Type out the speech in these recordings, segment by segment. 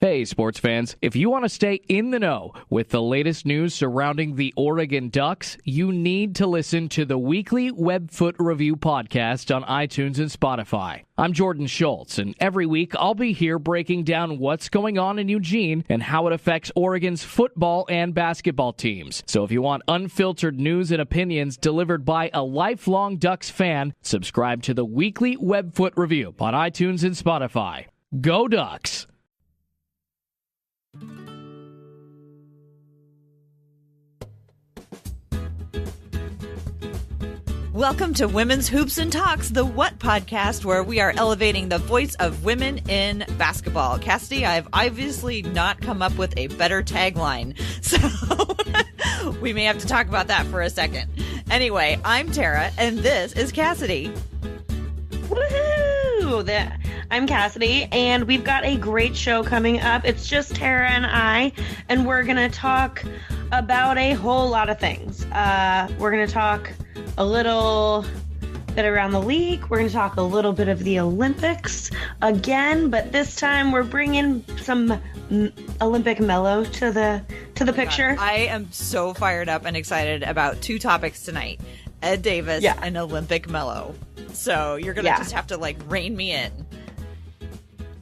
Hey, sports fans. If you want to stay in the know with the latest news surrounding the Oregon Ducks, you need to listen to the weekly Webfoot Review podcast on iTunes and Spotify. I'm Jordan Schultz, and every week I'll be here breaking down what's going on in Eugene and how it affects Oregon's football and basketball teams. So if you want unfiltered news and opinions delivered by a lifelong Ducks fan, subscribe to the weekly Webfoot Review on iTunes and Spotify. Go Ducks! Welcome to Women's Hoops and Talks, the What podcast, where we are elevating the voice of women in basketball. Cassidy, I've obviously not come up with a better tagline, so we may have to talk about that for a second. Anyway, I'm Tara, and this is Cassidy. Woohoo! I'm Cassidy, and we've got a great show coming up. It's just Tara and I, and we're going to talk about a whole lot of things. We're going to talk a little bit around the league. We're going to talk a little bit of the Olympics again, but this time we're bringing some Olympic Melo to the picture. God, I am so fired up and excited about two topics tonight: Ed Davis and Olympic Melo. So you're going to just have to rein me in.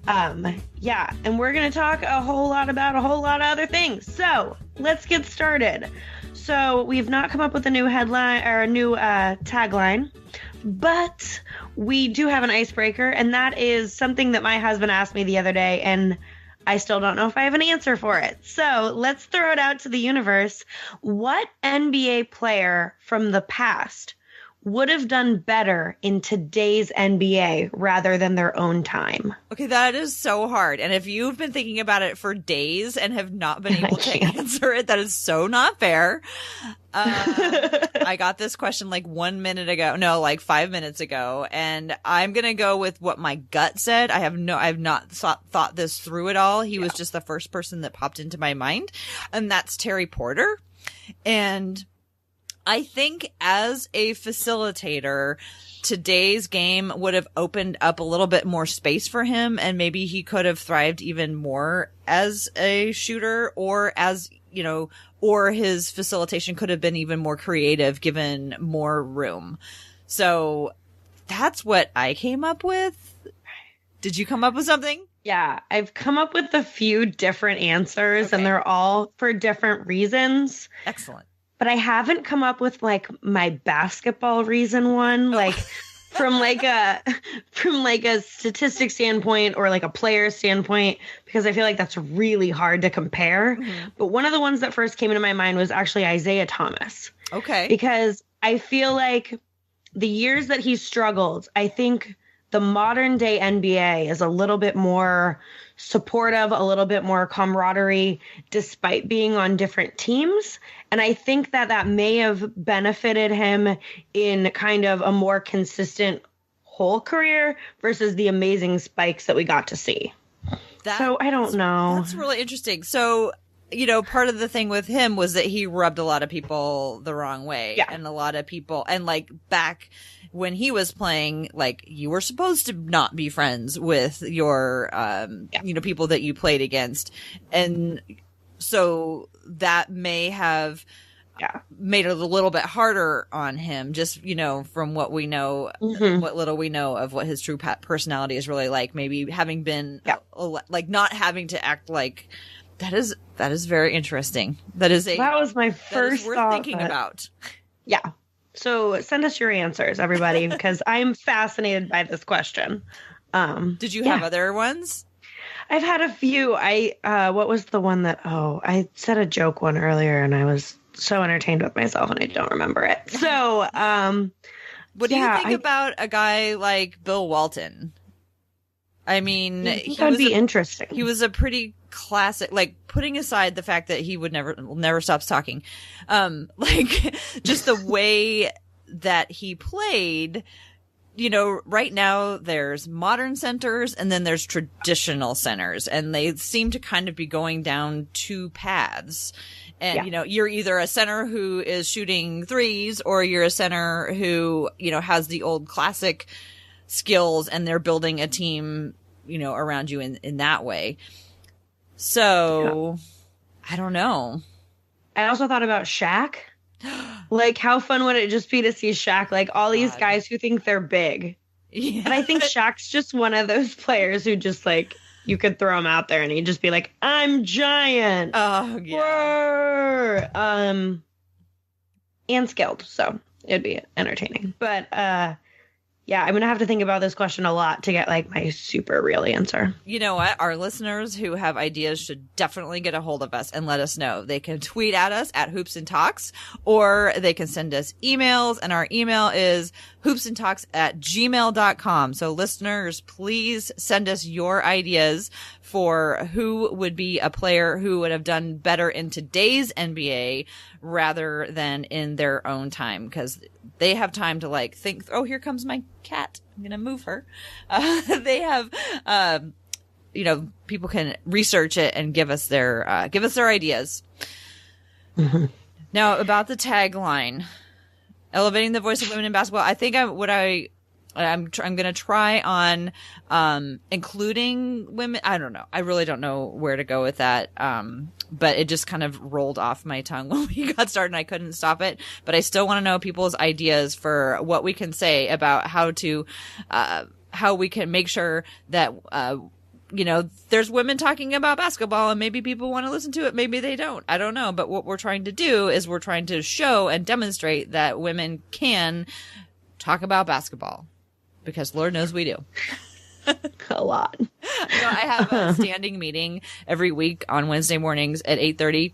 And we're going to talk a whole lot about a whole lot of other things. So let's get started. So we've not come up with a new headline or a new tagline, but we do have an icebreaker, and that is something that my husband asked me the other day, and I still don't know if I have an answer for it. So let's throw it out to the universe. What NBA player from the past would have done better in today's NBA rather than their own time? Okay, that is so hard. And if you've been thinking about it for days and have not been able to answer it, that is so not fair. I got this question 1 minute ago. No, 5 minutes ago. And I'm going to go with what my gut said. I have not thought this through at all. He was just the first person that popped into my mind. And that's Terry Porter. And I think as a facilitator, today's game would have opened up a little bit more space for him, and maybe he could have thrived even more as a shooter, or or his facilitation could have been even more creative given more room. So that's what I came up with. Did you come up with something? Yeah, I've come up with a few different answers, and they're all for different reasons. Excellent. But I haven't come up with my basketball reason one, from a statistic standpoint or a player standpoint, because I feel like that's really hard to compare. Mm-hmm. But one of the ones that first came into my mind was actually Isaiah Thomas. Okay. Because I feel like the years that he struggled, I think the modern day NBA is a little bit more supportive, a little bit more camaraderie, despite being on different teams. And I think that may have benefited him in kind of a more consistent whole career versus the amazing spikes that we got to see. So I don't know. That's really interesting. So, part of the thing with him was that he rubbed a lot of people the wrong way. Yeah. And a lot of people, and back when he was playing, you were supposed to not be friends with your, people that you played against. And so that may have made it a little bit harder on him, just, from what we know, what little we know of what his true personality is really like, maybe having been not having to act like that is very interesting. That was my first worth thought thinking about. Yeah. So send us your answers, everybody, because I'm fascinated by this question. Did you have other ones? I've had a few. What was the one that, I said a joke one earlier and I was so entertained with myself and I don't remember it. So, what do you think about a guy like Bill Walton? I mean, that'd be interesting. He was a pretty classic, putting aside the fact that he would never stops talking. Just the way that he played, right now there's modern centers and then there's traditional centers, and they seem to kind of be going down two paths. And, you're either a center who is shooting threes, or you're a center who, has the old classic skills and they're building a team, around you in that way. So I don't know. I also thought about Shaq. Like, how fun would it just be to see Shaq, like all these guys who think they're big. Yeah. And I think Shaq's just one of those players who just like, you could throw him out there and he'd just be like, I'm giant. Oh, yeah. And skilled. So it'd be entertaining. But yeah, I'm going to have to think about this question a lot to get like my super real answer. You know what? Our listeners who have ideas should definitely get a hold of us and let us know. They can tweet at us at Hoops and Talks, or they can send us emails, and our email is hoopsandtalks@gmail.com. So listeners, please send us your ideas for who would be a player who would have done better in today's NBA rather than in their own time, because they have time to like think, oh, here comes my cat, I'm going to move her. They have, people can research it and give us their ideas. Mm-hmm. Now about the tagline, elevating the voice of women in basketball. I think I'm going to try on, including women. I don't know. I really don't know where to go with that. But it just kind of rolled off my tongue when we got started and I couldn't stop it. But I still want to know people's ideas for what we can say about how we can make sure that, there's women talking about basketball and maybe people want to listen to it. Maybe they don't. I don't know. But what we're trying to do is we're trying to show and demonstrate that women can talk about basketball, because Lord knows we do. A lot. I have a standing meeting every week on Wednesday mornings at 8:30.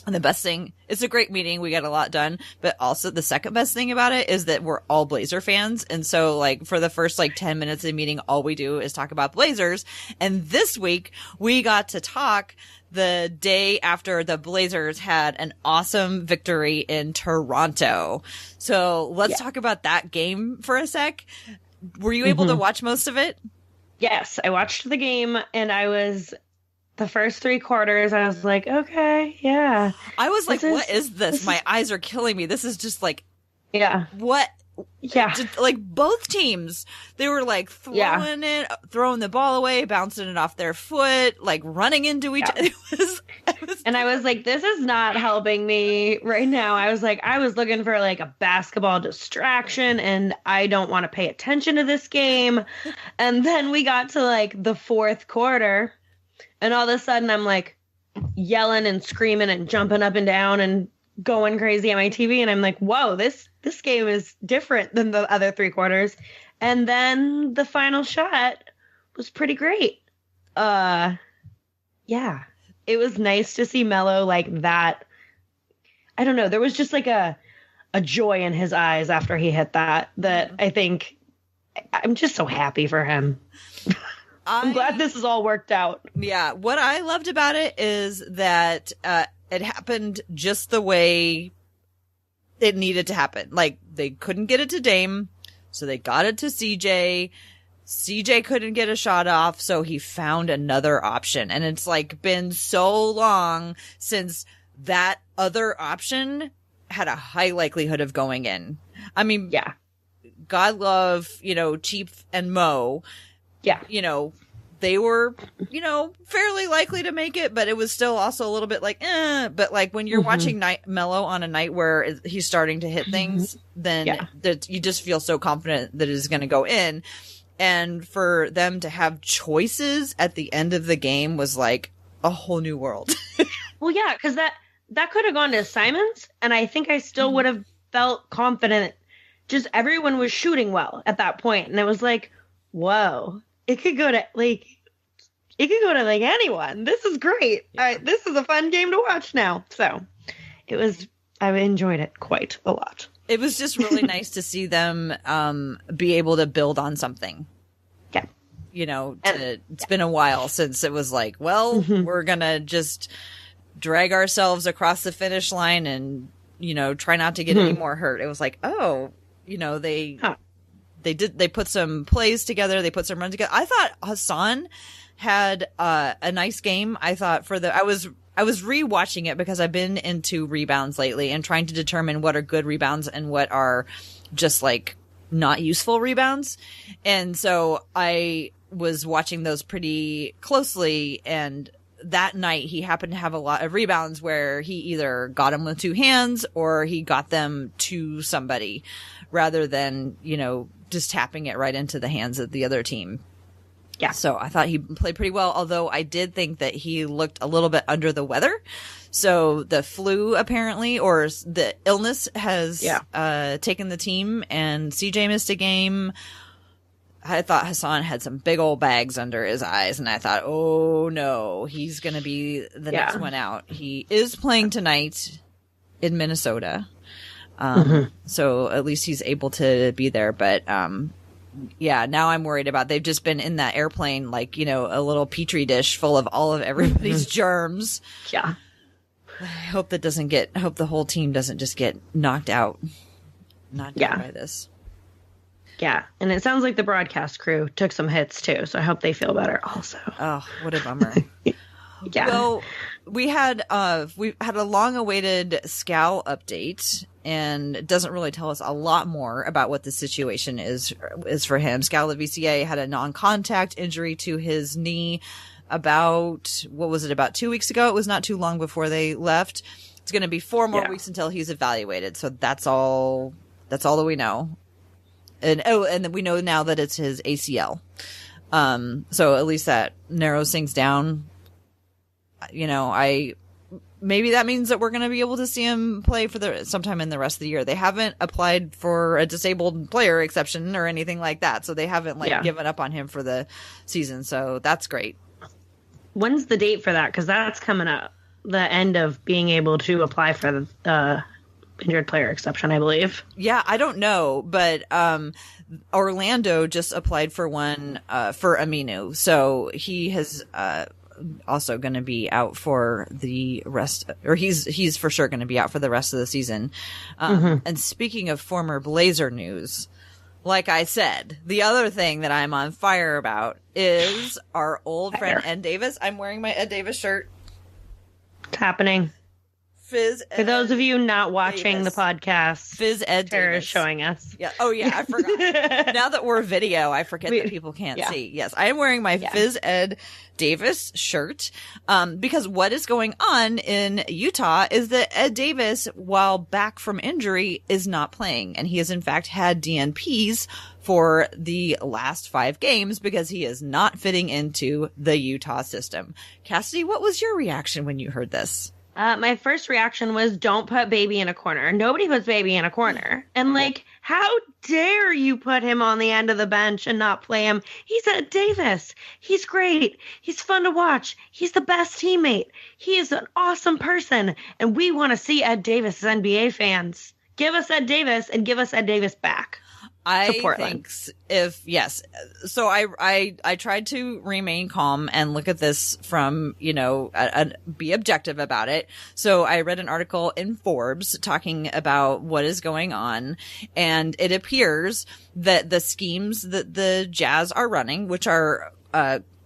And the best thing, it's a great meeting. We get a lot done. But also the second best thing about it is that we're all Blazer fans. And so like for the first 10 minutes of the meeting, all we do is talk about Blazers. And this week we got to talk the day after the Blazers had an awesome victory in Toronto. So let's talk about that game for a sec. Were you able to watch most of it? Yes, I watched the game, and the first 3 quarters, I was like, okay, yeah. I was like, what is this? My eyes are killing me. This is just like, what? Yeah. Just, like both teams, they were like throwing the ball away, bouncing it off their foot, like running into each other. And I was like, this is not helping me right now. I was like, I was looking for like a basketball distraction and I don't want to pay attention to this game. And then we got to like the 4th quarter and all of a sudden I'm like yelling and screaming and jumping up and down and going crazy at my TV. And I'm like, whoa, this game is different than the other 3 quarters. And then the final shot was pretty great. Yeah. It was nice to see Melo like that. I don't know. There was just like a joy in his eyes after he hit that I think I'm just so happy for him. I'm glad this is all worked out. Yeah. What I loved about it is that it happened just the way it needed to happen. Like they couldn't get it to Dame, so they got it to CJ. CJ couldn't get a shot off, so he found another option. And it's like been so long since that other option had a high likelihood of going in. I mean, God love, Chief and Mo. Yeah. They were, fairly likely to make it, but it was still also a little bit like, But like when you're watching Melo on a night where he's starting to hit things, then you just feel so confident that it is going to go in. And for them to have choices at the end of the game was like a whole new world. Well, yeah, because that could have gone to Simons, and I think I still would have felt confident. Just everyone was shooting well at that point, and it was like, whoa, it could go to anyone. This is great. This is a fun game to watch now. So I enjoyed it quite a lot. It was just really nice to see them be able to build on something. Yeah. It's been a while since it was like, well, we're going to just drag ourselves across the finish line and, try not to get any more hurt. It was like, they put some plays together. They put some runs together. I thought Hassan had a nice game. I thought I was rewatching it because I've been into rebounds lately and trying to determine what are good rebounds and what are just like not useful rebounds. And so I was watching those pretty closely, and that night he happened to have a lot of rebounds where he either got them with two hands or he got them to somebody rather than, just tapping it right into the hands of the other team. Yeah. So I thought he played pretty well, although I did think that he looked a little bit under the weather. So the flu apparently, or the illness has taken the team, and CJ missed a game. I thought Hassan had some big old bags under his eyes, and I thought, oh no, he's going to be the next one out. He is playing tonight in Minnesota. So at least he's able to be there. But, now I'm worried about, they've just been in that airplane, like, a little petri dish full of all of everybody's germs. Yeah. I hope the whole team doesn't just get knocked out by this. Yeah, and it sounds like the broadcast crew took some hits too, so I hope they feel better also. Oh, what a bummer. Yeah. Well, we had a long-awaited Skal update, and it doesn't really tell us a lot more about what the situation is for him. Skal at VCA had a non-contact injury to his knee about 2 weeks ago. It was not too long before they left. It's going to be 4 more weeks until he's evaluated, so that's all that we know. And we know now that it's his ACL. So at least that narrows things down. Maybe that means that we're going to be able to see him play sometime in the rest of the year. They haven't applied for a disabled player exception or anything like that. So they haven't given up on him for the season. So that's great. When's the date for that? Cause that's coming up, the end of being able to apply for the injured player exception, I believe. Yeah, I don't know, but Orlando just applied for one for Aminu, so he has also going to be out for the rest, or he's for sure going to be out for the rest of the season. And speaking of former Blazer news, like I said, the other thing that I'm on fire about is our old friend Ed Davis. I'm wearing my Ed Davis shirt. It's happening. Fizz For those of you not watching the podcast, Fizz Ed Tara Davis is showing us. Yeah. Oh yeah, I forgot. Now that we're video, I forget that people can't see. Yes, I am wearing my Fizz Ed Davis shirt because what is going on in Utah is that Ed Davis, while back from injury, is not playing, and he has in fact had DNPs for the last 5 games because he is not fitting into the Utah system. Cassidy, what was your reaction when you heard this? My first reaction was, don't put baby in a corner. Nobody puts baby in a corner. And how dare you put him on the end of the bench and not play him? He's Ed Davis. He's great. He's fun to watch. He's the best teammate. He is an awesome person. And we want to see Ed Davis as NBA fans. Give us Ed Davis and give us Ed Davis back. I think so I tried to remain calm and look at this from, be objective about it. So I read an article in Forbes talking about what is going on, and it appears that the schemes that the Jazz are running, which are,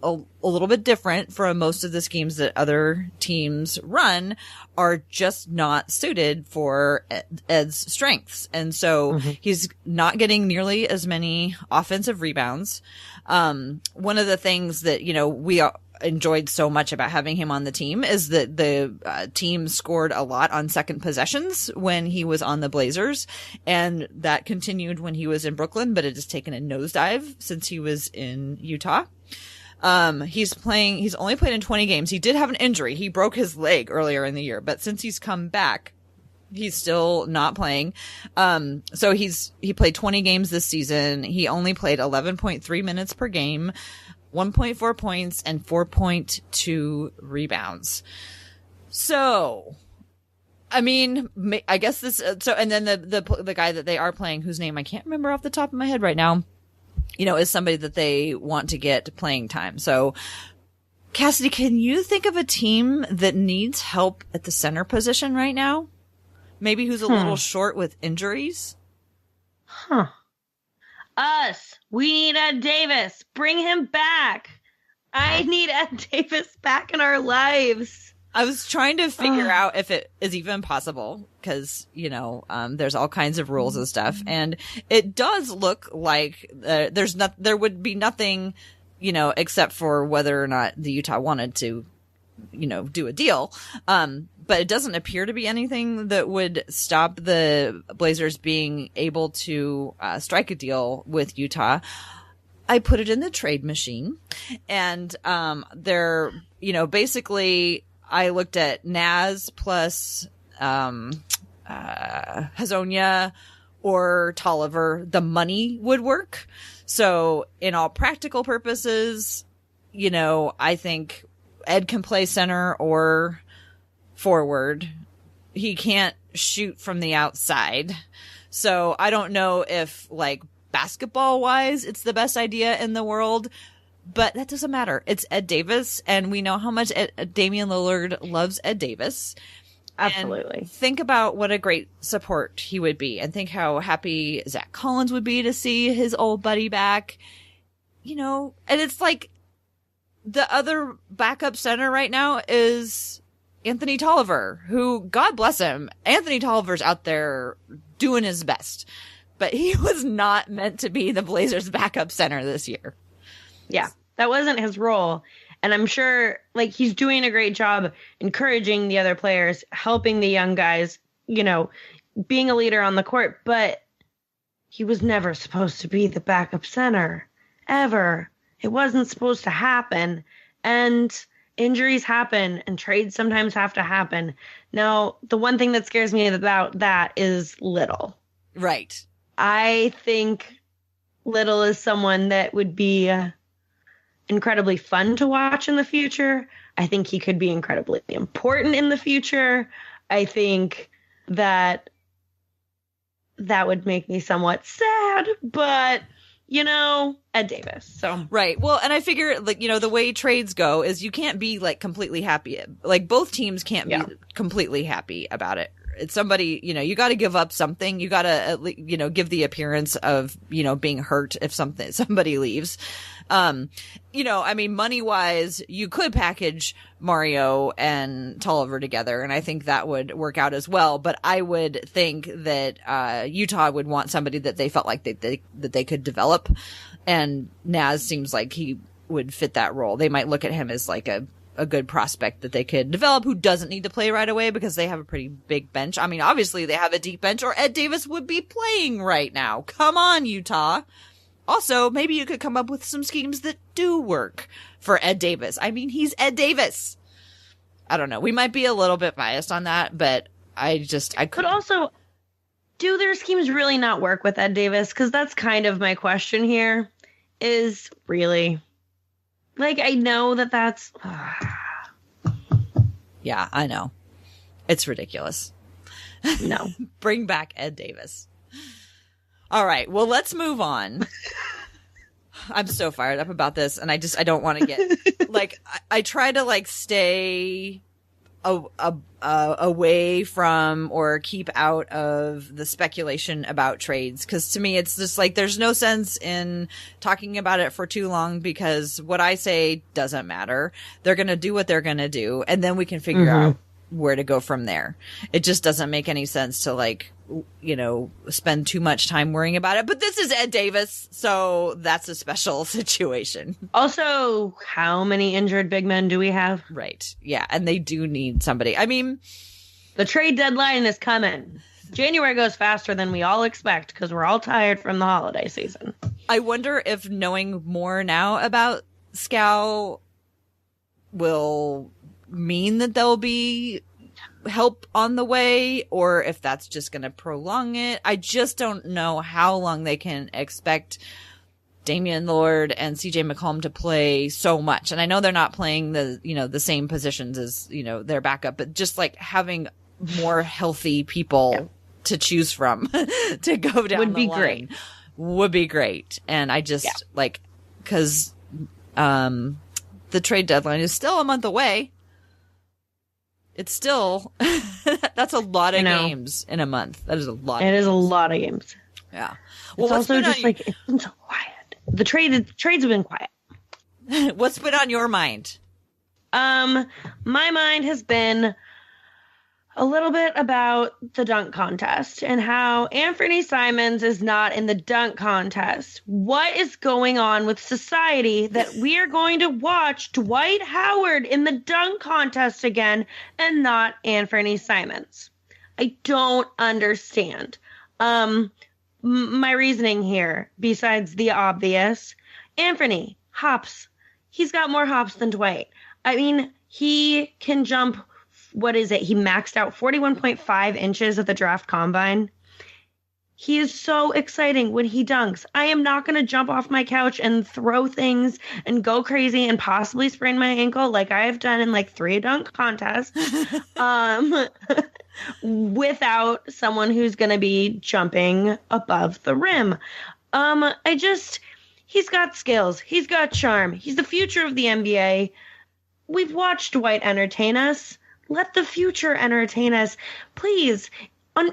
a little bit different from most of the schemes that other teams run, are just not suited for Ed's strengths. And so he's not getting nearly as many offensive rebounds. One of the things that, we enjoyed so much about having him on the team is that the team scored a lot on second possessions when he was on the Blazers. And that continued when he was in Brooklyn, but it has taken a nosedive since he was in Utah. He's only played in 20 games. He did have an injury. He broke his leg earlier in the year, but since he's come back, he's still not playing. So he played 20 games this season. He only played 11.3 minutes per game, 1.4 points and 4.2 rebounds. So, I mean, I guess and then the guy that they are playing, whose name I can't remember off the top of my head right now, is somebody that they want to get playing time. So, Cassidy, can you think of a team that needs help at the center position right now? Maybe who's a little short with injuries? Us. We need Ed Davis. Bring him back. I need Ed Davis back in our lives. I was trying to figure out if it is even possible because, there's all kinds of rules and stuff. And it does look like there would be nothing, except for whether or not the Utah wanted to do a deal. But it doesn't appear to be anything that would stop the Blazers being able to strike a deal with Utah. I put it in the trade machine, and they're, basically I looked at Naz plus Hazonia or Tolliver. The money would work. So in all practical purposes, I think Ed can play center or forward. He can't shoot from the outside. So I don't know if, like, basketball wise, it's the best idea in the world, but that doesn't matter. It's Ed Davis, and we know how much Damian Lillard loves Ed Davis. Absolutely. And think about what a great support he would be, and think how happy Zach Collins would be to see his old buddy back. And it's like the other backup center right now is Anthony Tolliver, who, God bless him, Anthony Tolliver's out there doing his best. But he was not meant to be the Blazers' backup center this year. Yeah, that wasn't his role. And I'm sure, like, he's doing a great job encouraging the other players, helping the young guys, being a leader on the court. But he was never supposed to be the backup center, ever. It wasn't supposed to happen. And injuries happen, and trades sometimes have to happen. Now, the one thing that scares me about that is Little. Right. I think Little is someone that would be incredibly fun to watch in the future. I think he could be incredibly important in the future. I think that would make me somewhat sad, but Ed Davis. So right. Well, and I figure, like, the way trades go is you can't be, like, completely happy. Like, both teams can't be completely happy about it. It's somebody, you got to give up something. You got to, give the appearance of, being hurt if somebody leaves. Money wise, you could package Mario and Tolliver together, and I think that would work out as well. But I would think that Utah would want somebody that they felt like that they could develop, and Naz seems like he would fit that role. They might look at him as like a good prospect that they could develop, who doesn't need to play right away because they have a pretty big bench. I mean, obviously they have a deep bench, or Ed Davis would be playing right now. Come on, Utah. Also, maybe you could come up with some schemes that do work for Ed Davis. I mean, he's Ed Davis. I don't know. We might be a little bit biased on that, but I could also, do their schemes really not work with Ed Davis? Because that's kind of my question here, is really, like, I know that's... Yeah, I know. It's ridiculous. No. Bring back Ed Davis. All right. Well, let's move on. I'm so fired up about this, and I don't want to get, like, I try to, like, stay away from or keep out of the speculation about trades, because to me it's just like there's no sense in talking about it for too long, because what I say doesn't matter. They're going to do what they're going to do, and then we can figure out where to go from there. It just doesn't make any sense to, like, spend too much time worrying about it. But this is Ed Davis, so that's a special situation. Also, how many injured big men do we have? Right. Yeah. And they do need somebody. I mean, the trade deadline is coming. January goes faster than we all expect because we're all tired from the holiday season. I wonder if knowing more now about Skal will mean that there'll be help on the way, or if that's just going to prolong it. I just don't know how long they can expect Damian Lillard and CJ McCollum to play so much. And I know they're not playing the same positions as, their backup, but just like having more healthy people to choose from to go down would the be line great. Would be great. And I just because the trade deadline is still a month away. It's still, that's a lot of games in a month. That is a lot. It is a lot of games. Yeah. Well, it's also just like, it's been so quiet. The trades have been quiet. What's been on your mind? My mind has been, a little bit about the dunk contest and how Anfernee Simons is not in the dunk contest. What is going on with society that we are going to watch Dwight Howard in the dunk contest again and not Anfernee Simons? I don't understand. My reasoning here, besides the obvious, Anfernee, hops. He's got more hops than Dwight. I mean, he can jump, what is it? He maxed out 41.5 inches at the draft combine. He is so exciting when he dunks. I am not going to jump off my couch and throw things and go crazy and possibly sprain my ankle like I have done in like 3 dunk contests without someone who's going to be jumping above the rim. He's got skills. He's got charm. He's the future of the NBA. We've watched Dwight entertain us. Let the future entertain us. Please.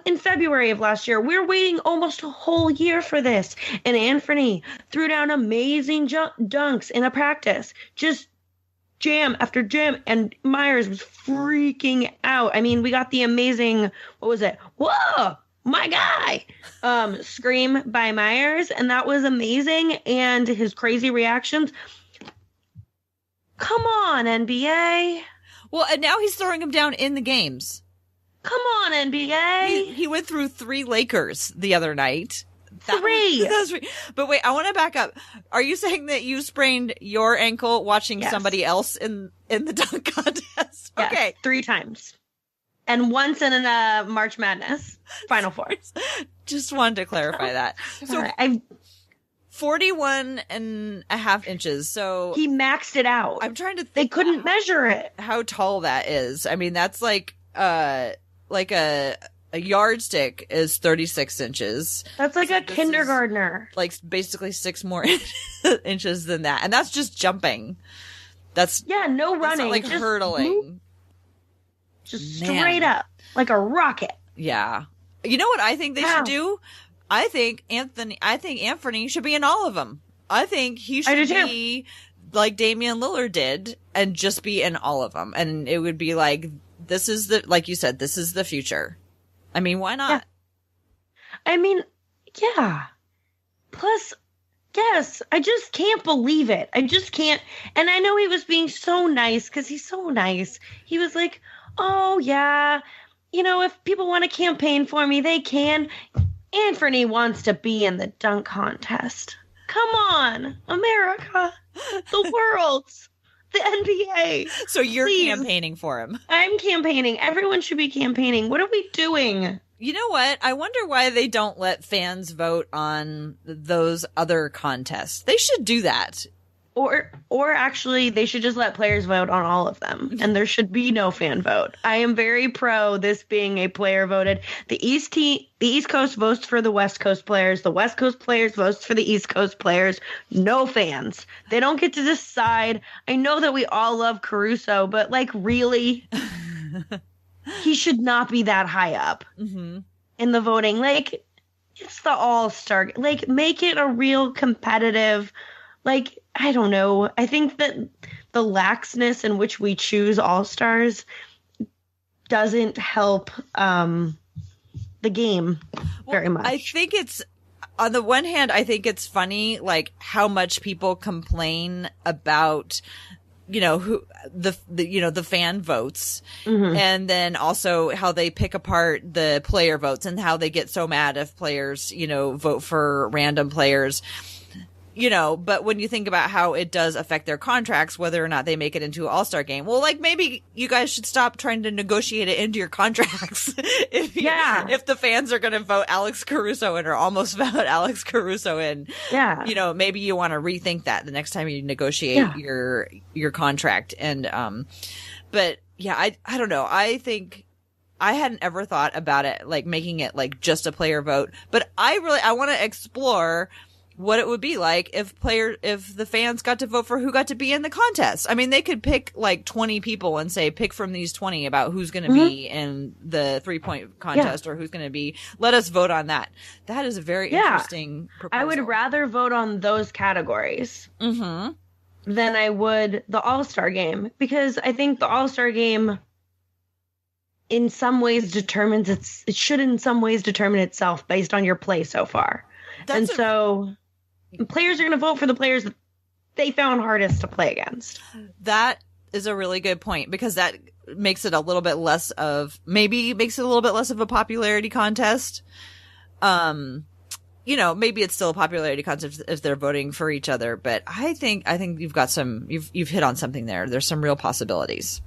In February of last year, we were waiting almost a whole year for this. And Anfernee threw down amazing dunks in a practice. Just jam after jam. And Myers was freaking out. I mean, we got the amazing, what was it? Whoa, my guy. Scream by Myers. And that was amazing. And his crazy reactions. Come on, NBA. Well, and now he's throwing him down in the games. Come on, NBA. He went through 3 Lakers the other night. Three. But wait, I want to back up. Are you saying that you sprained your ankle watching somebody else in the dunk contest? Yes, okay. 3 times. And once in a March Madness Final Four. Just wanted to clarify that. So right. 41.5 inches. So he maxed it out. I'm trying to think. They couldn't measure it. How tall that is. I mean, that's like a yardstick is 36 inches. That's like a kindergartner. Like basically 6 more inches than that. And that's just jumping. That's no running. Like just hurdling. Just straight up. Like a rocket. Yeah. You know what I think they should do? I think Anfernee should be in all of them. I think he should be like Damian Lillard did and just be in all of them. And it would be like, this is like you said, this is the future. I mean, why not? Yeah. I mean, yeah. Plus, yes, I just can't believe it. I just can't. And I know he was being so nice because he's so nice. He was like, oh, yeah, if people want to campaign for me, they can. Anfernee wants to be in the dunk contest. Come on, America, the world, the NBA. So you're campaigning for him. I'm campaigning. Everyone should be campaigning. What are we doing? You know what? I wonder why they don't let fans vote on those other contests. They should do that. Or actually, they should just let players vote on all of them, and there should be no fan vote. I am very pro this being a player voted. The East Coast votes for the West Coast players. The West Coast players votes for the East Coast players. No fans. They don't get to decide. I know that we all love Caruso, but like really, he should not be that high up in the voting. Like it's the All-Star. Like make it a real competitive. Like, I don't know. I think that the laxness in which we choose all-stars doesn't help the game very much. I think it's, on the one hand, I think it's funny, like, how much people complain about, who the fan votes, and then also how they pick apart the player votes and how they get so mad if players, vote for random players. But when you think about how it does affect their contracts, whether or not they make it into an all-star game, well, like maybe you guys should stop trying to negotiate it into your contracts. If the fans are going to vote Alex Caruso in or almost vote Alex Caruso in, maybe you want to rethink that the next time you negotiate your contract. And, but yeah, I don't know. I think I hadn't ever thought about it, like making it like just a player vote, but I want to explore what it would be like if the fans got to vote for who got to be in the contest. I mean, they could pick like 20 people and say, pick from these 20 about who's going to be in the 3-point contest or who's going to be, let us vote on that. That is a very interesting proposal. I would rather vote on those categories than I would the All-Star game, because I think the All-Star game, in some ways it should in some ways determine itself based on your play so far. So players are going to vote for the players that they found hardest to play against. That is a really good point, because that makes it a little bit less of a popularity contest. Maybe it's still a popularity contest if they're voting for each other, but I think you've hit on something there. There's some real possibilities.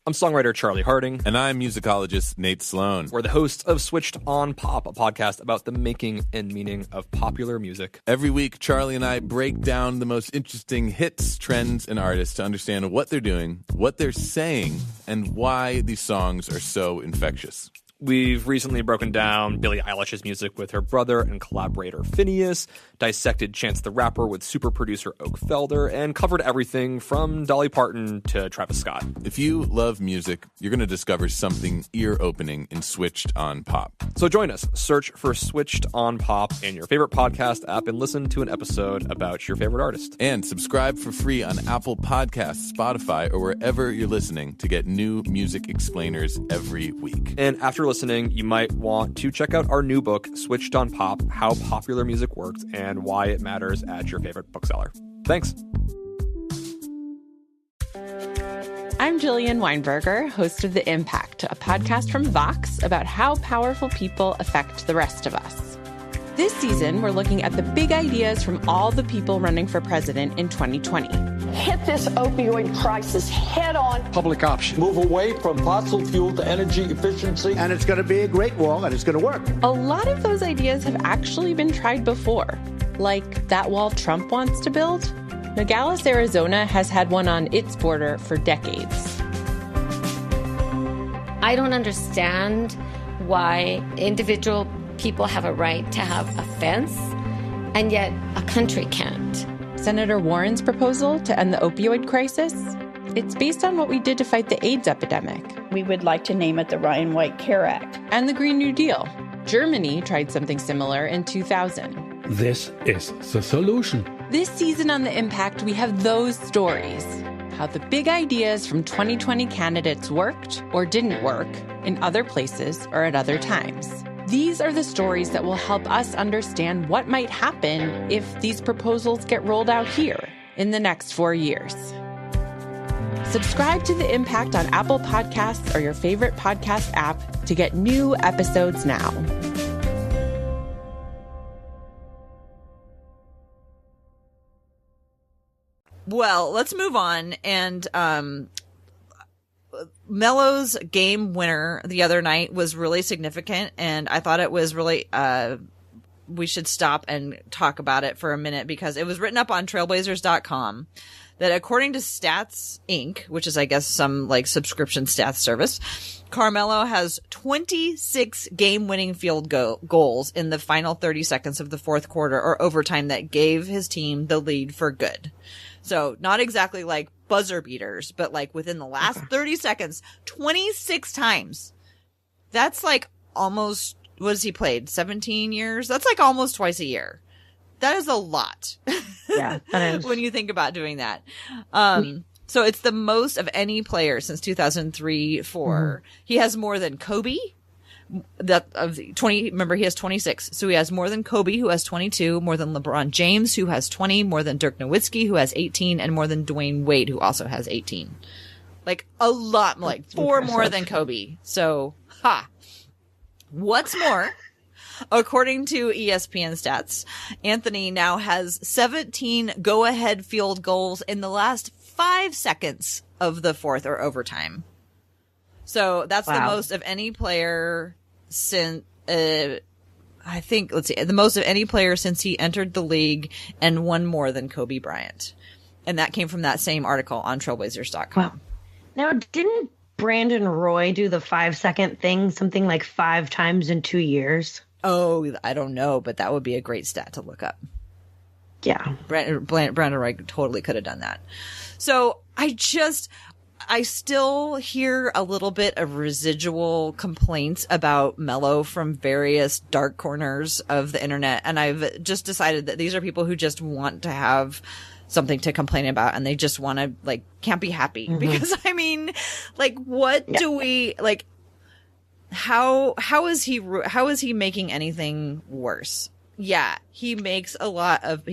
I'm songwriter Charlie Harding. And I'm musicologist Nate Sloan. We're the hosts of Switched on Pop, a podcast about the making and meaning of popular music. Every week, Charlie and I break down the most interesting hits, trends, and artists to understand what they're doing, what they're saying, and why these songs are so infectious. We've recently broken down Billie Eilish's music with her brother and collaborator Phineas, dissected Chance the Rapper with super producer Oak Felder, and covered everything from Dolly Parton to Travis Scott. If you love music, you're going to discover something ear-opening in Switched on Pop. So join us. Search for Switched on Pop in your favorite podcast app and listen to an episode about your favorite artist. And subscribe for free on Apple Podcasts, Spotify, or wherever you're listening to get new music explainers every week. And after listening, you might want to check out our new book, Switched on Pop, How Popular Music Works and Why It Matters at Your Favorite Bookseller. Thanks. I'm Jillian Weinberger, host of The Impact, a podcast from Vox about how powerful people affect the rest of us. This season, we're looking at the big ideas from all the people running for president in 2020. Hit this opioid crisis head on. Public option. Move away from fossil fuel to energy efficiency. And it's going to be a great wall, and it's going to work. A lot of those ideas have actually been tried before, like that wall Trump wants to build. Nogales, Arizona has had one on its border for decades. I don't understand why individual people have a right to have a fence, and yet a country can't. Senator Warren's proposal to end the opioid crisis, it's based on what we did to fight the AIDS epidemic. We would like to name it the Ryan White Care Act. And the Green New Deal. Germany tried something similar in 2000. This is the solution. This season on The Impact, we have those stories. How the big ideas from 2020 candidates worked or didn't work in other places or at other times. These are the stories that will help us understand what might happen if these proposals get rolled out here in the next 4 years. Subscribe to The Impact on Apple Podcasts or your favorite podcast app to get new episodes now. Well, let's move on. And Melo's game winner the other night was really significant, and I thought it was really we should stop and talk about it for a minute, because it was written up on trailblazers.com that according to Stats Inc., which is, I guess, some like subscription stats service, Carmelo has 26 game-winning field goals in the final 30 seconds of the fourth quarter or overtime that gave his team the lead for good. So not exactly like buzzer beaters, but like within the last 30 seconds, 26 times. That's like almost, what has he played? 17 years? That's like almost twice a year. That is a lot. Yeah, that is. When you think about doing that. So it's the most of any player since 2003-04. Mm-hmm. He has more than Kobe. Remember, he has 26. So he has more than Kobe, who has 22, more than LeBron James, who has 20, more than Dirk Nowitzki, who has 18, and more than Dwayne Wade, who also has 18. Like a lot, like 4 more than Kobe. So, What's more, according to ESPN stats, Anthony now has 17 go-ahead field goals in the last 5 seconds of the fourth or overtime. So that's the most of any player since, the most of any player since he entered the league, and one more than Kobe Bryant. And that came from that same article on trailblazers.com. Wow. Now, didn't Brandon Roy do the 5-second thing something like 5 times in 2 years? Oh, I don't know, but that would be a great stat to look up. Yeah. Brandon Roy totally could have done that. So I still hear a little bit of residual complaints about Melo from various dark corners of the internet. And I've just decided that these are people who just want to have something to complain about, and they just want to like can't be happy because I mean, like, what do we like? How is he making anything worse? Yeah, he makes a lot of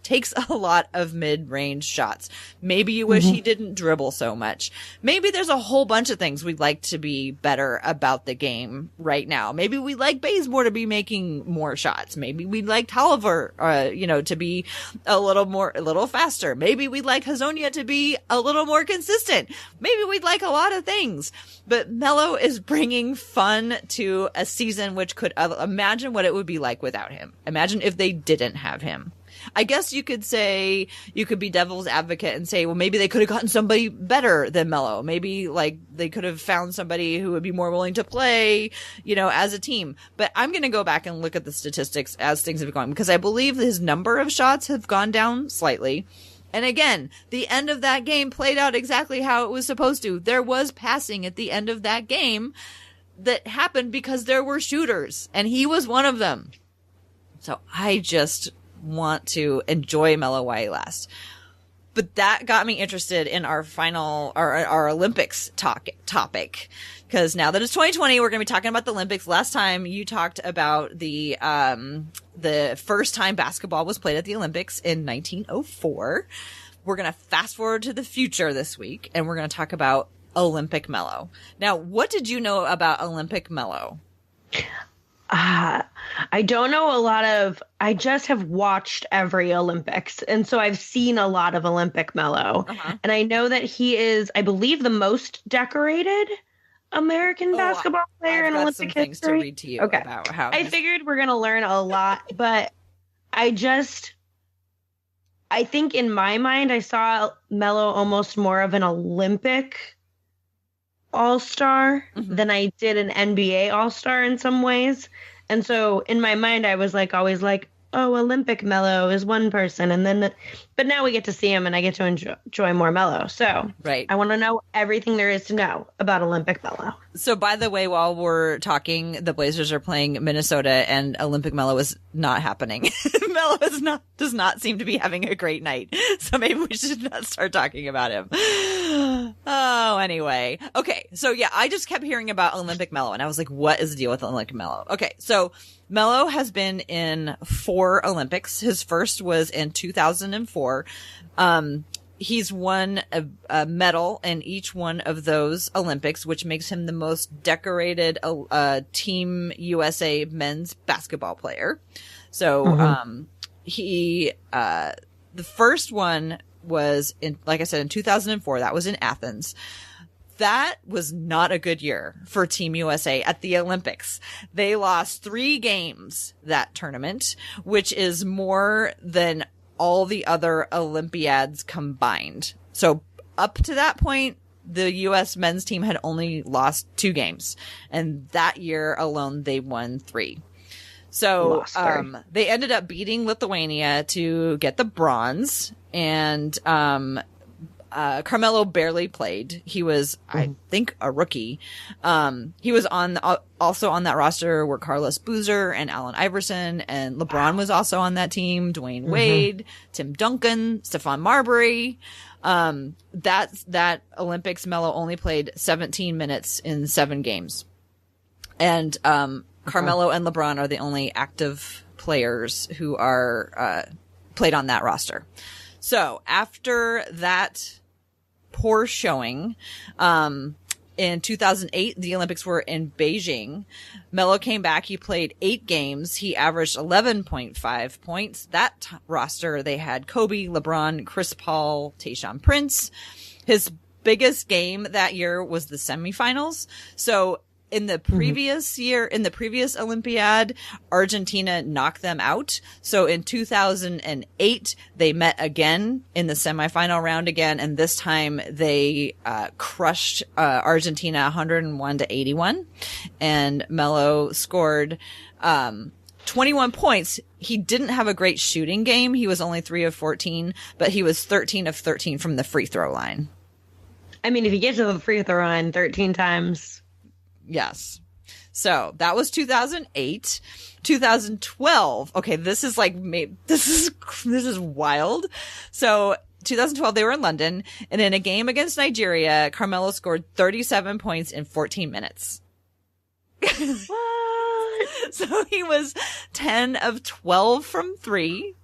takes a lot of mid-range shots. Maybe you wish he didn't dribble so much. Maybe there's a whole bunch of things we'd like to be better about the game right now. Maybe we'd like Bazemore to be making more shots. Maybe we'd like Tolliver, to be a little faster. Maybe we'd like Hazonia to be a little more consistent. Maybe we'd like a lot of things. But Melo is bringing fun to a season which could imagine what it would be like without him. Imagine if they didn't have him. I guess you could be devil's advocate and say, well, maybe they could have gotten somebody better than Melo. Maybe like they could have found somebody who would be more willing to play, as a team. But I'm going to go back and look at the statistics as things have gone, because I believe his number of shots have gone down slightly. And again, the end of that game played out exactly how it was supposed to. There was passing at the end of that game that happened because there were shooters, and he was one of them. So I just want to enjoy Melo while he lasts. But that got me interested in our Olympics topic. Because now that it's 2020, we're going to be talking about the Olympics. Last time you talked about the first time basketball was played at the Olympics in 1904. We're going to fast forward to the future this week, and we're going to talk about Olympic Melo. Now, what did you know about Olympic Melo? I don't know I just have watched every Olympics. And so I've seen a lot of Olympic Melo. And I know that he is, I believe, the most decorated American basketball player in Olympic history. Things to read to you about how I figured we're going to learn a lot, but I think in my mind, I saw Melo almost more of an Olympic all-star than I did an NBA all-star in some ways. And so in my mind, I was always like, oh, Olympic Melo is one person. And then, but now we get to see him and I get to enjoy more Melo. So I want to know everything there is to know about Olympic Melo. So by the way, while we're talking, the Blazers are playing Minnesota and Olympic Melo is not happening. Melo does not seem to be having a great night. So maybe we should not start talking about him. Oh, anyway. Okay. So yeah, I just kept hearing about Olympic Melo and I was like, what is the deal with Olympic Melo? Okay. So Melo has been in 4 Olympics. His first was in 2004. He's won a medal in each one of those Olympics, which makes him the most decorated Team USA men's basketball player. So the first one was like I said, in 2004. That was in Athens. That was not a good year for Team USA at the Olympics. They lost 3 games that tournament, which is more than all the other Olympiads combined. So up to that point, the U.S. men's team had only lost 2 games. And that year alone, they won 3. So they ended up beating Lithuania to get the bronze. And Carmelo barely played. He was, I think, a rookie. He was also on that roster were Carlos Boozer and Allen Iverson, and LeBron was also on that team. Dwayne Wade, Tim Duncan, Stephon Marbury. That Olympics, Melo only played 17 minutes in 7 games. And Carmelo and LeBron are the only active players who are played on that roster. So after that poor showing, in 2008, the Olympics were in Beijing. Melo came back. He played 8 games. He averaged 11.5 points. That roster, they had Kobe, LeBron, Chris Paul, Tayshaun Prince. His biggest game that year was the semifinals. So in the previous year, in the previous Olympiad, Argentina knocked them out. So in 2008, they met again in the semifinal round again. And this time they crushed Argentina 101-81. And Melo scored 21 points. He didn't have a great shooting game. He was only 3 of 14, but he was 13 of 13 from the free throw line. I mean, if you get to the free throw line 13 times... Yes. So that was 2008. 2012. Okay, this is wild. So 2012, they were in London, and in a game against Nigeria, Carmelo scored 37 points in 14 minutes. What? So he was 10 of 12 from 3.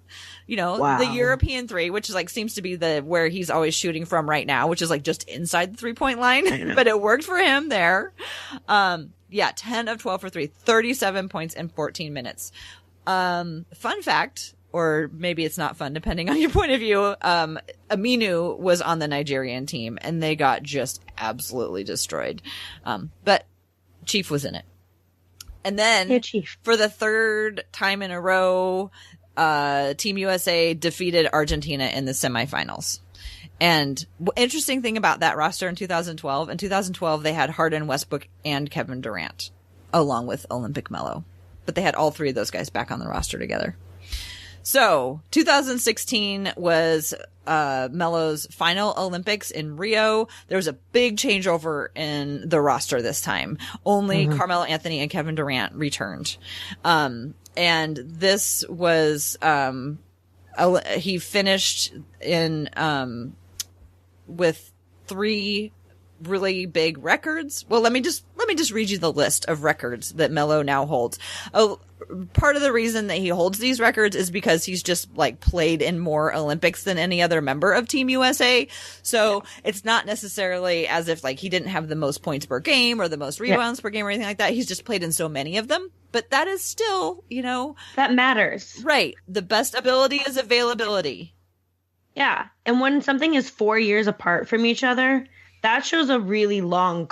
You know, the European 3, which is like seems to be where he's always shooting from right now, which is like just inside the 3-point line. But it worked for him there. 10 of 12 for 3, 37 points in 14 minutes. Fun fact, or maybe it's not fun, depending on your point of view. Aminu was on the Nigerian team, and they got just absolutely destroyed. But Chief was in it. And then for the third time in a row, Team USA defeated Argentina in the semifinals. And interesting thing about that roster in 2012, they had Harden, Westbrook, and Kevin Durant, along with Olympic Melo. But they had all 3 of those guys back on the roster together. So 2016 was Melo's final Olympics in Rio. There was a big changeover in the roster this time. Only Carmelo Anthony and Kevin Durant returned. And this was, he finished in, with 3 really big records. Well, let me just read you the list of records that Melo now holds. Part of the reason that he holds these records is because he's just like played in more Olympics than any other member of Team USA. So it's not necessarily as if like he didn't have the most points per game or the most rebounds per game or anything like that. He's just played in so many of them. But that is still, you know, that matters. Right. The best ability is availability. Yeah. And when something is 4 years apart from each other, that shows a really long,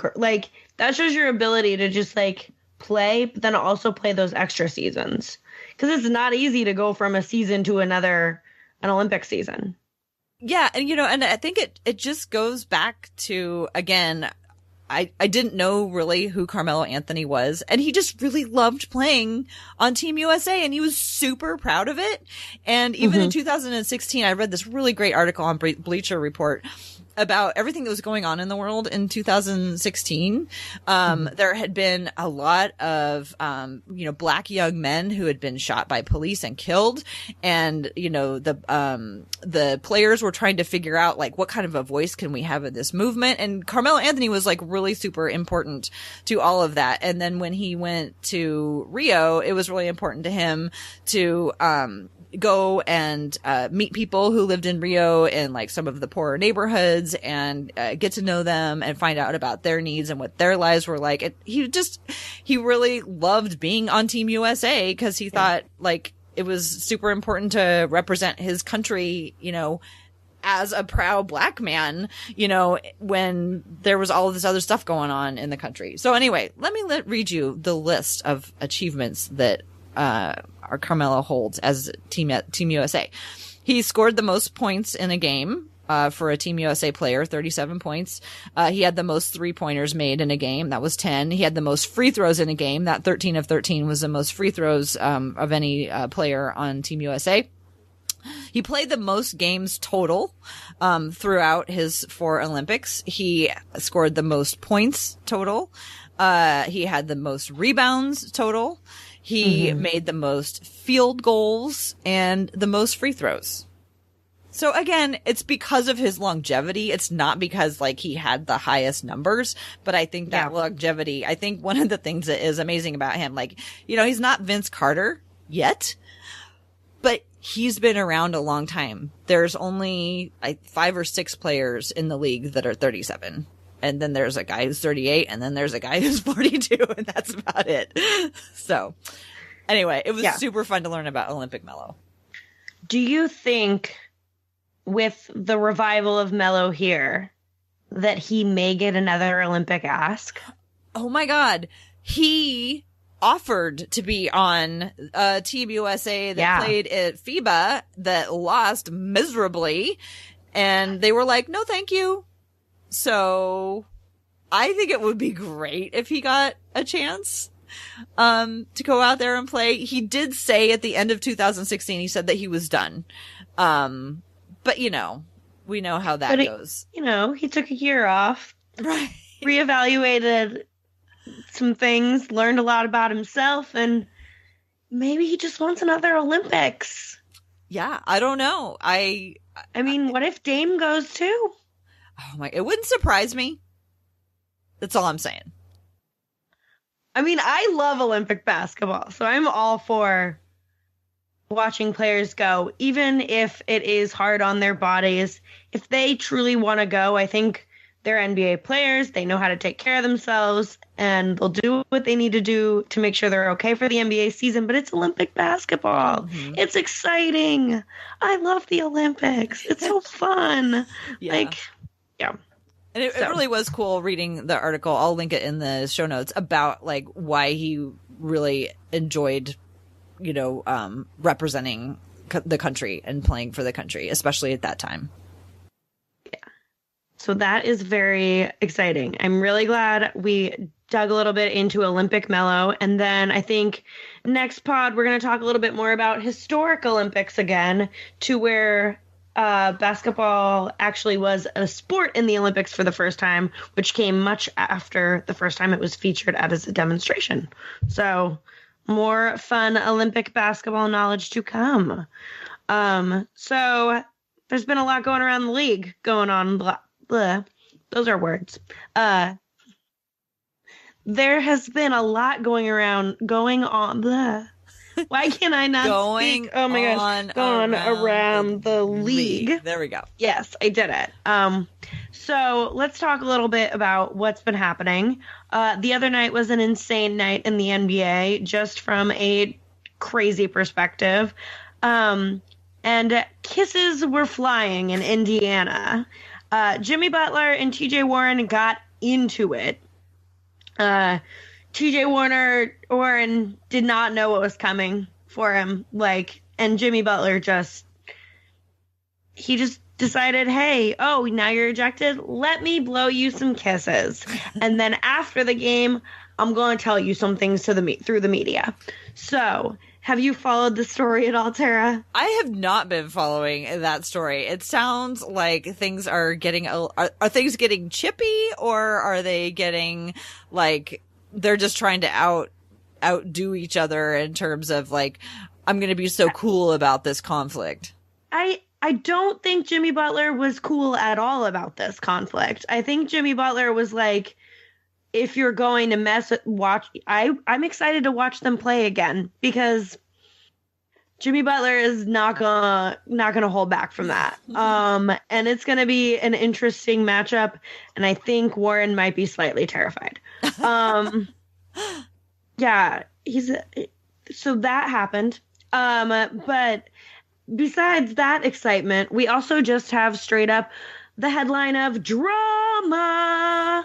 that shows your ability to just like play, but then also play those extra seasons. Because it's not easy to go from a season to an Olympic season. Yeah. And, you know, and I think it just goes back to, again, I didn't know really who Carmelo Anthony was, and he just really loved playing on Team USA, and he was super proud of it. And even in 2016, I read this really great article on Bleacher Report about everything that was going on in the world in 2016. There had been a lot of, black young men who had been shot by police and killed. And, you know, the players were trying to figure out, like, what kind of a voice can we have in this movement? And Carmelo Anthony was, like, really super important to all of that. And then when he went to Rio, it was really important to him to, go and meet people who lived in Rio in like some of the poorer neighborhoods and get to know them and find out about their needs and what their lives were like. He really loved being on Team USA because he thought like it was super important to represent his country, you know, as a proud black man, you know, when there was all of this other stuff going on in the country. So anyway, let me read you the list of achievements that our Carmelo holds as Team USA. He scored the most points in a game for a Team USA player, 37 points. He had the most 3-pointers made in a game. That was 10. He had the most free throws in a game. That 13 of 13 was the most free throws of any player on Team USA. He played the most games total throughout his 4 Olympics. He scored the most points total. He had the most rebounds total. He made the most field goals and the most free throws. So again, it's because of his longevity. It's not because like he had the highest numbers, but I think that longevity, I think one of the things that is amazing about him, like, you know, he's not Vince Carter yet, but he's been around a long time. There's only like 5 or 6 players in the league that are 37. And then there's a guy who's 38, and then there's a guy who's 42, and that's about it. So, anyway, it was super fun to learn about Olympic Melo. Do you think, with the revival of Melo here, that he may get another Olympic ask? Oh my God. He offered to be on Team USA that played at FIBA that lost miserably, and they were like, no, thank you. So I think it would be great if he got a chance to go out there and play. He did say at the end of 2016, he said that he was done. But you know, we know how that goes. You know, he took a year off, right? Reevaluated some things, learned a lot about himself, and maybe he just wants another Olympics. Yeah, I don't know. I mean, what if Dame goes too? Oh my, it wouldn't surprise me. That's all I'm saying. I mean, I love Olympic basketball, so I'm all for watching players go, even if it is hard on their bodies. If they truly want to go, I think they're NBA players. They know how to take care of themselves, and they'll do what they need to do to make sure they're okay for the NBA season. But it's Olympic basketball. Mm-hmm. It's exciting. I love the Olympics. It's so fun. Yeah. And it really was cool reading the article. I'll link it in the show notes about like why he really enjoyed, representing the country and playing for the country, especially at that time. Yeah. So that is very exciting. I'm really glad we dug a little bit into Olympic Melo. And then I think next pod, we're going to talk a little bit more about historic Olympics again, to where basketball actually was a sport in the Olympics for the first time, which came much after the first time it was featured as a demonstration. So more fun Olympic basketball knowledge to come. So there's been a lot going around the league going on. Blah, blah. Those are words. There has been a lot going on. Blah. Why can I not speak? Oh my gosh. Going around the league. There we go. Yes, I did it. So let's talk a little bit about what's been happening. The other night was an insane night in the NBA, just from a crazy perspective. And kisses were flying in Indiana. Jimmy Butler and TJ Warren got into it. TJ Warren did not know what was coming for him. And Jimmy Butler just decided, hey, oh, now you're ejected? Let me blow you some kisses. And then after the game, I'm going to tell you some things through the media. So, have you followed the story at all, Tara? I have not been following that story. It sounds like things are getting, are things getting chippy, or are they getting they're just trying to outdo each other in terms of I'm going to be so cool about this conflict? I don't think Jimmy Butler was cool at all about this conflict. I think Jimmy Butler was like, if you're going to I'm excited to watch them play again, because Jimmy Butler is not gonna hold back from that. And it's gonna be an interesting matchup, and I think Warren might be slightly terrified. Yeah, so that happened. But besides that excitement, we also just have straight up the headline of drama.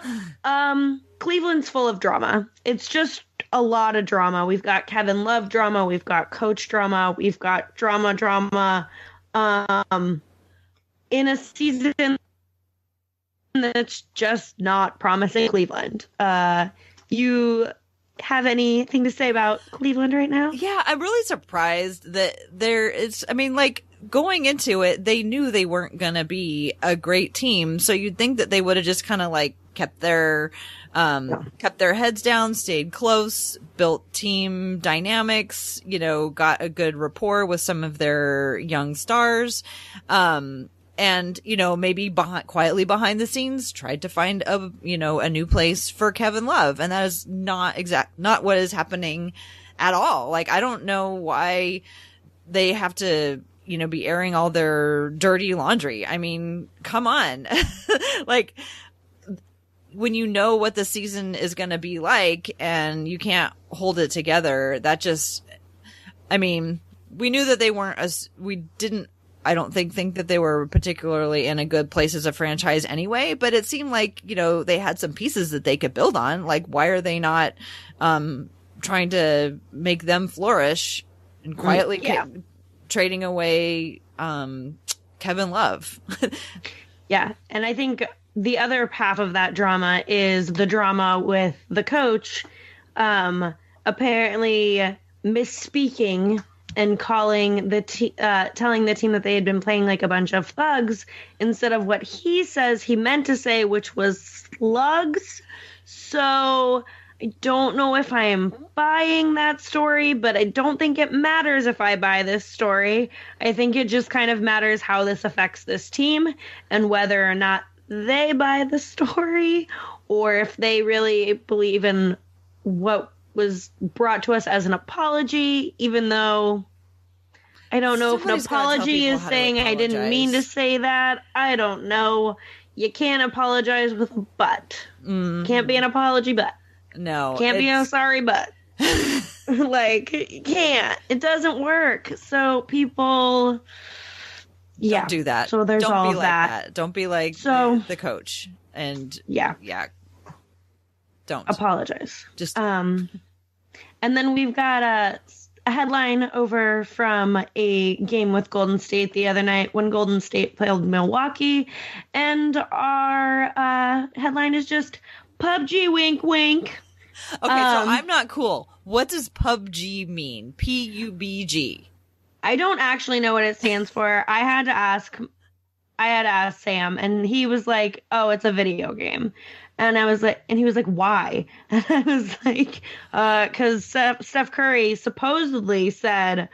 Cleveland's full of drama. It's just a lot of drama. We've got Kevin Love drama. We've got coach drama. We've got drama. In a season that's just not promising Cleveland. You have anything to say about Cleveland right now? Yeah, I'm really surprised that going into it, they knew they weren't going to be a great team. So you'd think that they would have just kind of kept their heads down, stayed close, built team dynamics, got a good rapport with some of their young stars. And, maybe quietly behind the scenes, tried to find a new place for Kevin Love. And that is not what is happening at all. I don't know why they have to, be airing all their dirty laundry. I mean, come on. When you know what the season is going to be like and you can't hold it together, we knew that they weren't I don't think that they were particularly in a good place as a franchise anyway, but it seemed like, they had some pieces that they could build on. Why are they not, trying to make them flourish and quietly trading away, Kevin Love? Yeah. And I think the other half of that drama is the drama with the coach, apparently misspeaking and calling telling the team that they had been playing like a bunch of thugs instead of what he says he meant to say, which was slugs. So I don't know if I am buying that story, but I don't think it matters if I buy this story. I think it just kind of matters how this affects this team and whether or not they buy the story or if they really believe in what was brought to us as an apology, even though I don't know if an apology is saying I didn't mean to say that. I don't know. You can't apologize with but. Can't be an apology but. No. Can't be a sorry but. Like, you can't. It doesn't work. So people... Yeah. Don't do that. So there's Don't all be of like that. Don't be like the coach. And yeah. Don't. Apologize. Just... And then we've got a headline over from a game with Golden State the other night when Golden State played Milwaukee. And our headline is just PUBG wink wink. Okay, so I'm not cool. What does PUBG mean? PUBG. I don't actually know what it stands for. I had to ask Sam, and he was like, "Oh, it's a video game." And I was like, and he was like, "Why?" And I was like, "Because Steph Curry supposedly said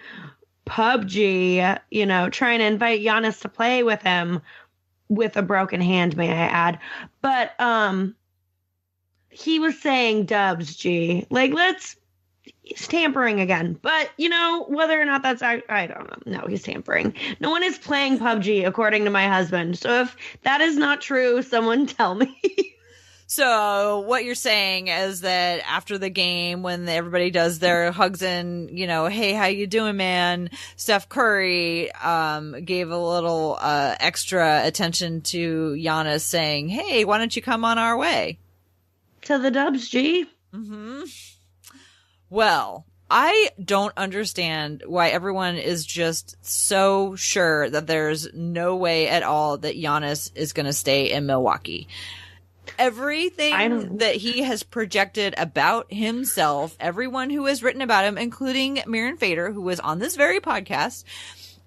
PUBG, trying to invite Giannis to play with him with a broken hand, may I add." But he was saying dubs, G. Like, he's tampering again. But, whether or not that's, I don't know. No, he's tampering. No one is playing PUBG, according to my husband. So if that is not true, someone tell me. So what you're saying is that after the game, when everybody does their hugs and, hey, how you doing, man? Steph Curry gave a little extra attention to Giannis saying, hey, why don't you come on our way? To the dubs, G. Mm-hmm. Well, I don't understand why everyone is just so sure that there's no way at all that Giannis is going to stay in Milwaukee. Everything that he has projected about himself, everyone who has written about him, including Miran Fader, who was on this very podcast,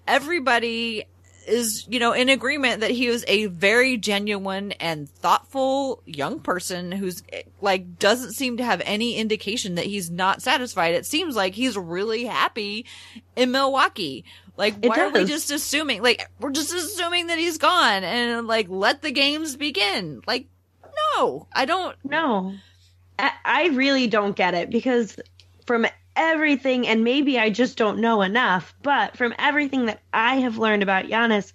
everybody is, in agreement that he was a very genuine and thoughtful young person who's doesn't seem to have any indication that he's not satisfied. It seems like he's really happy in Milwaukee. Why are we just assuming? We're just assuming that he's gone and let the games begin. No, I don't. No, I really don't get it because from everything, and maybe I just don't know enough, but from everything that I have learned about Giannis,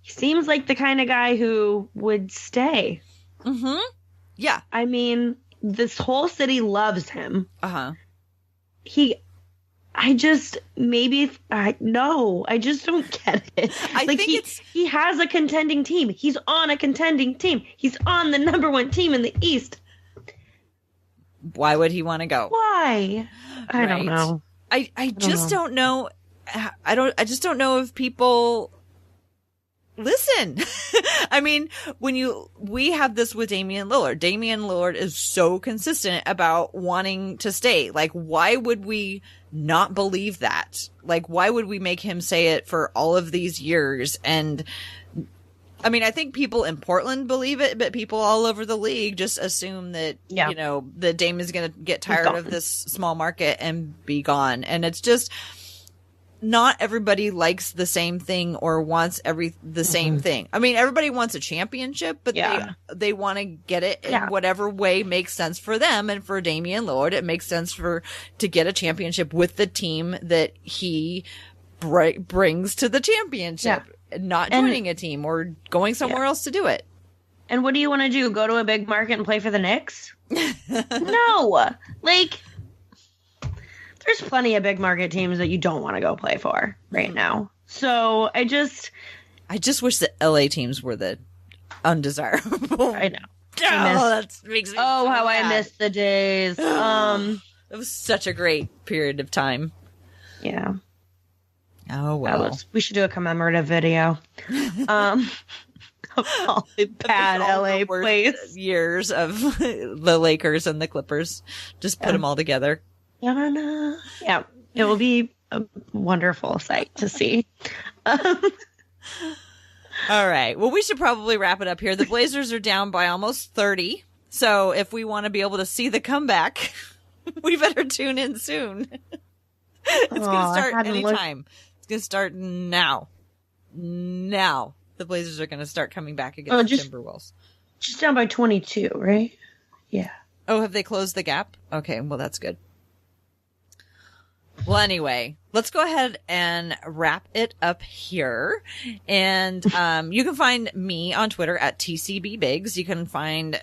he seems like the kind of guy who would stay. Mm-hmm. Yeah. I mean, this whole city loves him. Uh-huh. I just don't get it. I think he has a contending team. He's on a contending team. He's on the number one team in the East. Why would he want to go? Why? I don't know. I just don't know. I just don't know if people listen. I mean, we have this with Damian Lillard. Damian Lillard is so consistent about wanting to stay. Why would we not believe that? Why would we make him say it for all of these years? And I mean, I think people in Portland believe it, but people all over the league just assume that, that Dame is going to get tired of this small market and be gone. And it's just not everybody likes the same thing or wants the same thing. I mean, everybody wants a championship, but they want to get it in whatever way makes sense for them. And for Damian Lillard, it makes sense to get a championship with the team that he brings to the championship. Yeah. Not joining a team or going somewhere else to do it. And what do you want to do? Go to a big market and play for the Knicks? No. There's plenty of big market teams that you don't want to go play for right now. So I just wish the LA teams were the undesirable. I know. That makes me so how mad. I miss the days. It was such a great period of time. Yeah. Oh, well. We should do a commemorative video. Of all the bad LA plays. Years of the Lakers and the Clippers. Just put them all together. Yeah. It will be a wonderful sight to see. All right. Well, we should probably wrap it up here. The Blazers are down by almost 30. So if we want to be able to see the comeback, we better tune in soon. It's going to start anytime. It's going to start now. Now. The Blazers are going to start coming back against the Timberwolves. Just down by 22, right? Yeah. Oh, have they closed the gap? Okay, well, that's good. Well, anyway, let's go ahead and wrap it up here. And you can find me on Twitter at TCBBiggs. You can find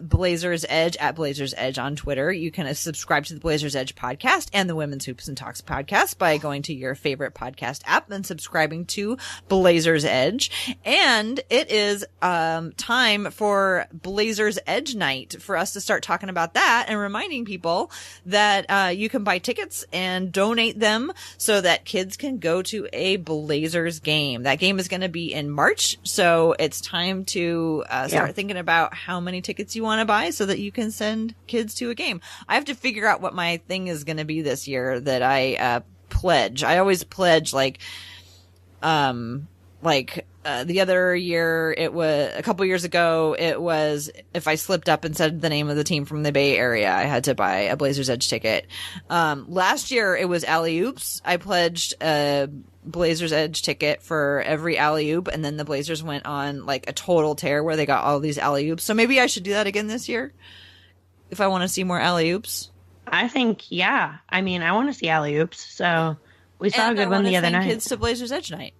Blazers Edge at Blazers Edge on Twitter. You can subscribe to the Blazers Edge podcast and the Women's Hoops and Talks podcast by going to your favorite podcast app and subscribing to Blazers Edge. And it is time for Blazers Edge night for us to start talking about that and reminding people that you can buy tickets and donate them so that kids can go to a Blazers game. That game is going to be in March, so it's time to start thinking about how many tickets you want to buy so that you can send kids to a game. I have to figure out what my thing is going to be this year that I pledge. I always pledge the other year, it was a couple years ago, it was if I slipped up and said the name of the team from the Bay Area, I had to buy a Blazers Edge ticket. Last year it was alley-oops. I pledged a Blazers Edge ticket for every alley-oop, and then the Blazers went on like a total tear where they got all these alley-oops. So maybe I should do that again this year if I want to see more alley-oops. I think, yeah. I mean, I want to see alley-oops. So we saw a good one the other night. Kids to Blazers Edge night.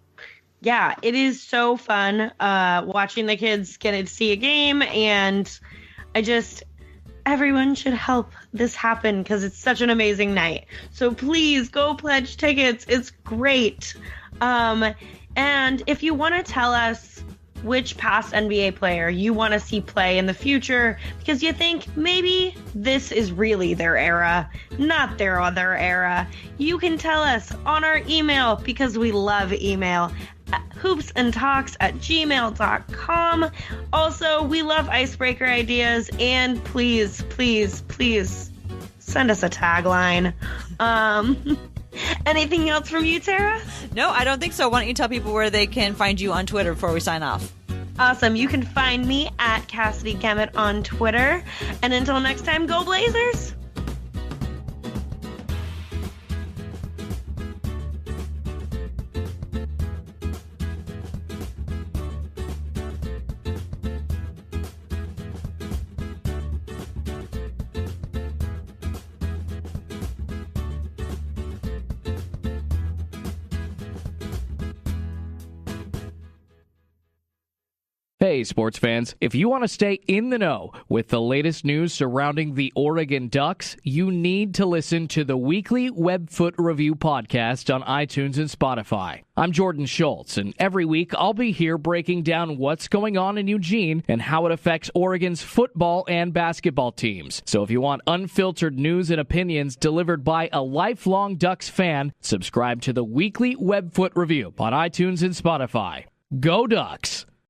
Yeah, it is so fun watching the kids get to see a game, and everyone should help this happen because it's such an amazing night. So please go pledge tickets. It's great. And if you want to tell us which past NBA player you want to see play in the future because you think maybe this is really their era, not their other era, you can tell us on our email because we love email. hoopsandtalks@gmail.com. Also, we love icebreaker ideas, and please, please, please send us a tagline. Anything else from you, Tara? No, I don't think so. Why don't you tell people where they can find you on Twitter before we sign off? Awesome. You can find me at Cassidy Kemet on Twitter. And until next time, go Blazers! Hey, sports fans. If you want to stay in the know with the latest news surrounding the Oregon Ducks, you need to listen to the weekly Webfoot Review podcast on iTunes and Spotify. I'm Jordan Schultz, and every week I'll be here breaking down what's going on in Eugene and how it affects Oregon's football and basketball teams. So if you want unfiltered news and opinions delivered by a lifelong Ducks fan, subscribe to the weekly Webfoot Review on iTunes and Spotify. Go Ducks!